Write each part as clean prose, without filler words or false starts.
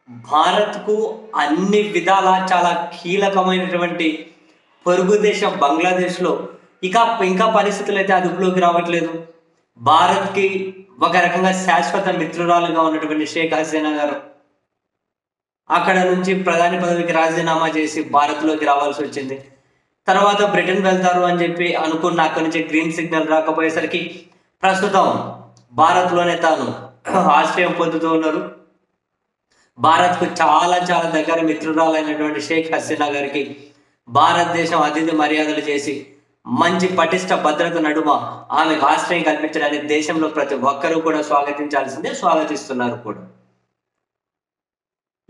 భారత్‌కు అన్ని విధాలా చాలా కీలకమైనటువంటి పొరుగు దేశం బంగ్లాదేశ్‌లో ఇంకా పరిస్థితులైతే అదుపులోకి రావట్లేదు. భారత్‌కి ఒక రకంగా శాశ్వత మిత్రురాలుగా ఉన్నటువంటి షేక్ హసీనా గారు అక్కడ నుంచి ప్రధాని పదవికి రాజీనామా చేసి భారత్‌లోకి రావాల్సొచ్చింది. తర్వాత బ్రిటన్ వెళ్తారు అని చెప్పి అనుకున్న అక్కడి నుంచి గ్రీన్ సిగ్నల్ రాకపోయేసరికి ప్రస్తుతం భారత్‌లోనే తాను ఆశ్రయం పొందుతూ ఉన్నారు. భారత్‌కు చాలా చాలా దగ్గర మిత్రురాలైనటువంటి షేక్ హసీనా గారికి భారతదేశం అతిథి మర్యాదలు చేసి మంచి పటిష్ట భద్రత నడుమ ఆమెకు ఆశ్రయం కల్పించడానికి దేశంలో ప్రతి ఒక్కరూ కూడా స్వాగతిస్తున్నారు కూడా.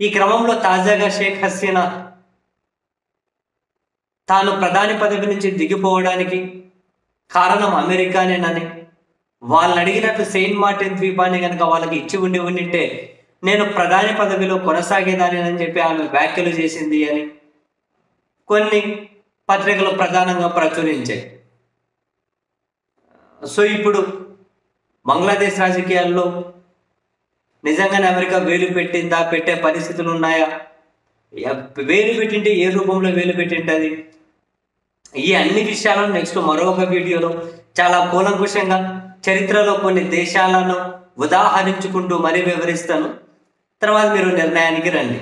ఈ క్రమంలో తాజాగా షేక్ హసీనా తాను ప్రధాని పదవి నుంచి దిగిపోవడానికి కారణం అమెరికానేనని, వాళ్ళని అడిగినట్లు సెయింట్ మార్టిన్ ద్వీపాన్ని కనుక వాళ్ళకి ఇచ్చి ఉండింటే నేను ప్రధాని పదవిలో కొనసాగేదానినని చెప్పి ఆమె వ్యాఖ్యలు చేసింది అని కొన్ని పత్రికలు ప్రధానంగా ప్రచురించాయి. సో ఇప్పుడు బంగ్లాదేశ్ రాజకీయాల్లో నిజంగానే అమెరికా వేలు పెట్టిందా, పెట్టే పరిస్థితులు ఉన్నాయా, వేలు పెట్టింటే ఏ రూపంలో వేలు పెట్టింటది, ఈ అన్ని విషయాలను నెక్స్ట్ మరొక వీడియోలో చాలా కూలంకుషంగా చరిత్రలో కొన్ని దేశాలను ఉదాహరించుకుంటూ మరీ వివరిస్తాను. తర్వాత మీరు నిర్ణయానికి రండి.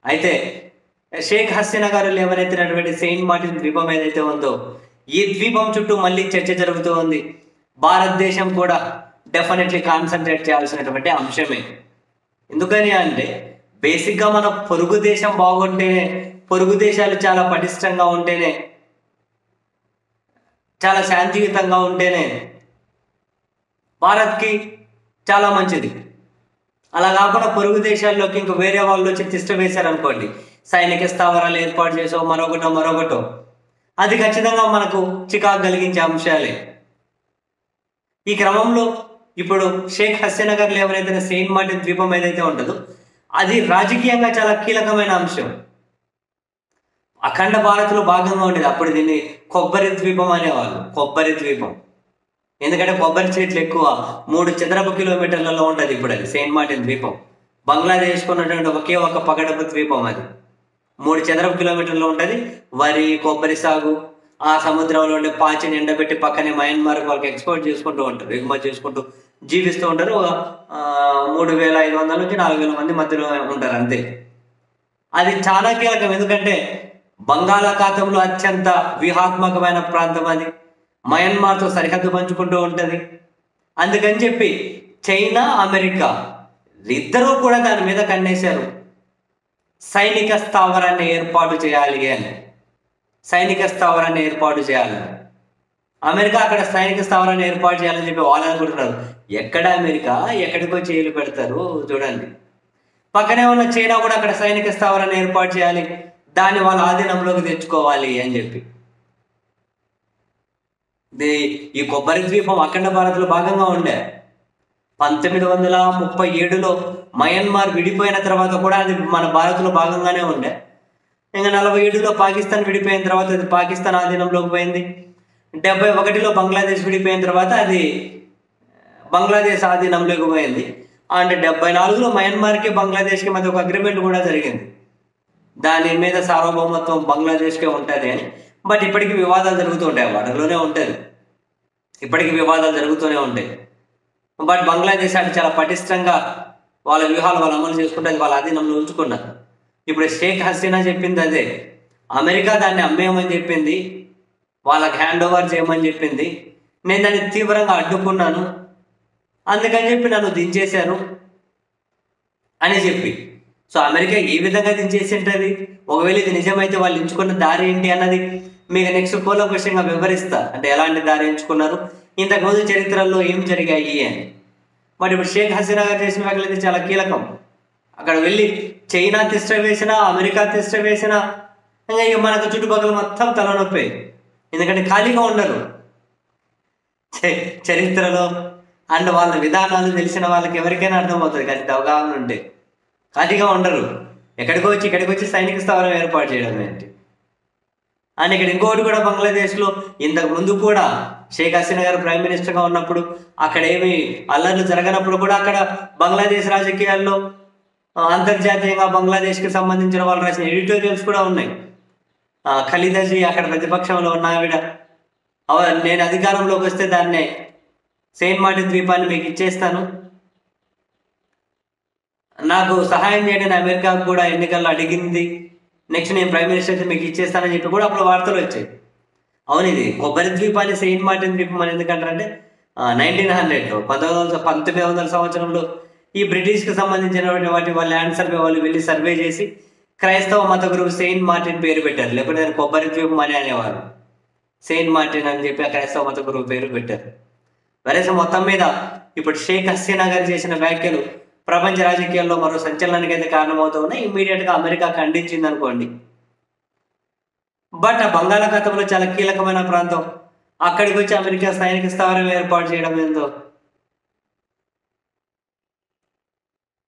అయితే షేక్ హసీనా గారు లేవనెత్తినటువంటి సెయింట్ మార్టిన్ ద్వీపం ఏదైతే ఉందో ఈ ద్వీపం చుట్టూ మళ్ళీ చర్చ జరుగుతూ ఉంది. భారతదేశం కూడా డెఫినెట్లీ కాన్సన్ట్రేట్ చేయాల్సినటువంటి అంశమే. ఎందుకని అంటే బేసిక్గా మన పొరుగు దేశం బాగుంటేనే, పొరుగు దేశాలు చాలా పటిష్టంగా ఉంటేనే, చాలా శాంతియుతంగా ఉంటేనే భారత్కి చాలా మంచిది. అలా కాకుండా పొరుగు దేశాల్లోకి ఇంక వేరే వాళ్ళు వచ్చి తిష్ట వేశారనుకోండి, సైనిక స్థావరాలు ఏర్పాటు చేసో మరొకటో అది ఖచ్చితంగా మనకు చికాకు కలిగించే అంశాలే. ఈ క్రమంలో ఇప్పుడు షేక్ హసీనా గారు లేవనైతే సెయింట్ మార్టిన్ ద్వీపం ఏదైతే ఉంటుందో అది రాజకీయంగా చాలా కీలకమైన అంశం. అఖండ భారత్లో భాగంగా ఉండేది. అప్పుడు దీన్ని కొబ్బరి ద్వీపం అనేవాళ్ళు, కొబ్బరి ద్వీపం. ఎందుకంటే కొబ్బరి చెట్లు ఎక్కువ 3 చదరపు కిలోమీటర్లలో ఉంటుంది. ఇప్పుడు అది సెయింట్ మార్టిన్ ద్వీపం బంగ్లాదేశ్కు ఉన్నటువంటి ఒకే ఒక పగడపు ద్వీపం. అది 3 చదరపు కిలోమీటర్లో ఉంటుంది. వరి, కొబ్బరి సాగు, ఆ సముద్రంలో ఉండే పాచిని ఎండబెట్టి పక్కనే మయన్మార్కి వాళ్ళకి ఎక్స్పోర్ట్ చేసుకుంటూ ఉంటారు, ఎగుమతి చేసుకుంటూ జీవిస్తూ ఉంటారు. 3500 నుంచి 4000 మంది మధ్యలో ఉంటారు అంతే. అది చాలా కీలకం. ఎందుకంటే బంగాళాఖాతంలో అత్యంత వ్యూహాత్మకమైన ప్రాంతం అది. మయన్మార్తో సరిహద్దు పంచుకుంటూ ఉంటుంది. అందుకని చెప్పి చైనా, అమెరికా ఇద్దరూ కూడా దాని మీద కన్నేశారు. సైనిక స్థావరాన్ని ఏర్పాటు చేయాలి అని, సైనిక స్థావరాన్ని ఏర్పాటు చేయాలని అమెరికా అక్కడ సైనిక స్థావరాన్ని ఏర్పాటు చేయాలని చెప్పి వాళ్ళు అనుకుంటున్నారు. ఎక్కడ అమెరికా ఎక్కడికో చేతులు పెడతారు చూడండి. పక్కనే ఉన్న చైనా కూడా అక్కడ సైనిక స్థావరాన్ని ఏర్పాటు చేయాలి, దాన్ని వాళ్ళ ఆధీనంలోకి తెచ్చుకోవాలి అని చెప్పి. ఈ కొబ్బరి ద్వీపం అఖండ భారత్లో భాగంగా ఉండే. 1937లో మయన్మార్ విడిపోయిన తర్వాత కూడా అది మన భారత్లో భాగంగానే ఉండే. ఇంకా 47లో పాకిస్తాన్ విడిపోయిన తర్వాత అది పాకిస్తాన్ ఆధీనంలోకి పోయింది. 71లో బంగ్లాదేశ్ విడిపోయిన తర్వాత అది బంగ్లాదేశ్ ఆధీనంలోకి పోయింది. అంటే 74లో మయన్మార్కి బంగ్లాదేశ్కి మధ్య ఒక అగ్రిమెంట్ కూడా జరిగింది, దాని మీద సార్వభౌమత్వం బంగ్లాదేశ్కే ఉంటుంది అని. బట్ ఇప్పటికీ వివాదాలు జరుగుతూ ఉంటాయి, వాటిలోనే ఉంటుంది, ఇప్పటికీ వివాదాలు జరుగుతూనే ఉంటాయి. బట్ బంగ్లాదేశ్ అంటే చాలా పటిష్టంగా వాళ్ళ వ్యూహాలు వాళ్ళు అమలు చేసుకుంటే అది వాళ్ళ అధీనంలో ఉంచుకున్నారు. ఇప్పుడు షేక్ హసీనా చెప్పింది అదే. అమెరికా దాన్ని అమ్మేయమని చెప్పింది, వాళ్ళకి హ్యాండ్ ఓవర్ చేయమని చెప్పింది. నేను దాన్ని తీవ్రంగా అడ్డుకున్నాను, అందుకని చెప్పి నన్ను దించేశారు అని చెప్పి. సో అమెరికా ఏ విధంగా దించేసి ఉంటుంది, ఒకవేళ ఇది నిజమైతే వాళ్ళు ఎంచుకున్న దారి ఏంటి అన్నది మీకు నెక్స్ట్ కూలంకషంగా వివరిస్తా. అంటే ఎలాంటి దారి ఎంచుకున్నారు, ఇంతకుముందు చరిత్రలో ఏం జరిగాయి అని. మరి ఇప్పుడు షేక్ హసీనా గారు చేసిన వ్యాఖ్యలు అయితే చాలా కీలకం. అక్కడ వెళ్ళి చైనా తిష్ట వేసినా, అమెరికా తిష్ట వేసినా ఇంకా ఇక మనకు చుట్టుపక్కల మొత్తం తలనొప్పి. ఎందుకంటే ఖాళీగా ఉండరు. చరిత్రలో అండ్ వాళ్ళ విధానాలు తెలిసిన వాళ్ళకి ఎవరికైనా అర్థమవుతుంది, కానీ అవగాహన ఉంటే ఖాళీగా ఉండరు. ఇక్కడికి వచ్చి సైనిక స్థావరం ఏర్పాటు చేయడం ఏంటి అని. ఇక్కడ ఇంకోటి కూడా బంగ్లాదేశ్లో ఇంతకు ముందు కూడా షేక్ హసీనా గారు ప్రైమ్ మినిస్టర్గా ఉన్నప్పుడు అక్కడ ఏమి అల్లర్లు జరగనప్పుడు కూడా అక్కడ బంగ్లాదేశ్ రాజకీయాల్లో అంతర్జాతీయంగా బంగ్లాదేశ్కి సంబంధించిన వాళ్ళు రాసిన ఎడిటోరియల్స్ కూడా ఉన్నాయి. ఖలీదాజీ అక్కడ ప్రతిపక్షంలో ఉన్న ఆవిడ నేను అధికారంలోకి వస్తే దాన్నే సెయింట్ మార్టిన్ ద్వీపాన్ని మీకు ఇచ్చేస్తాను, నాకు సహాయం చేయడానికి అమెరికాకు కూడా ఎన్నికల్లో అడిగింది, నెక్స్ట్ నేను ప్రైమ్ మినిస్టర్ మీకు ఇచ్చేస్తానని చెప్పి కూడా అప్పుడు వార్తలు వచ్చాయి. అవును, ఇది కొబ్బరి ద్వీపాన్ని సెయింట్ మార్టిన్ ద్వీపం అని ఎందుకంటారంటే 1900లో 1900 సంవత్సరంలో ఈ బ్రిటిష్కి సంబంధించిన వాళ్ళ ల్యాండ్ సర్వే వాళ్ళు వెళ్ళి సర్వే చేసి క్రైస్తవ మత గురువు సెయింట్ మార్టిన్ పేరు పెట్టారు. లేకపోతే కొబ్బరి ద్వీపం అని అనేవారు. సెయింట్ మార్టిన్ అని చెప్పి ఆ క్రైస్తవ మత గురువు పేరు పెట్టారు. వరేస మొత్తం మీద ఇప్పుడు షేక్ హసీనా గారు చేసిన వ్యాఖ్యలు ప్రపంచ రాజకీయాల్లో మరో సంచలనానికి అయితే కారణమవుతూ ఉన్నాయి. ఇమ్మీడియట్గా అమెరికా ఖండించింది అనుకోండి. బట్ ఆ బంగాళాఖాతంలో చాలా కీలకమైన ప్రాంతం, అక్కడికి వచ్చి అమెరికా సైనిక స్థావరం ఏర్పాటు చేయడం ఏందో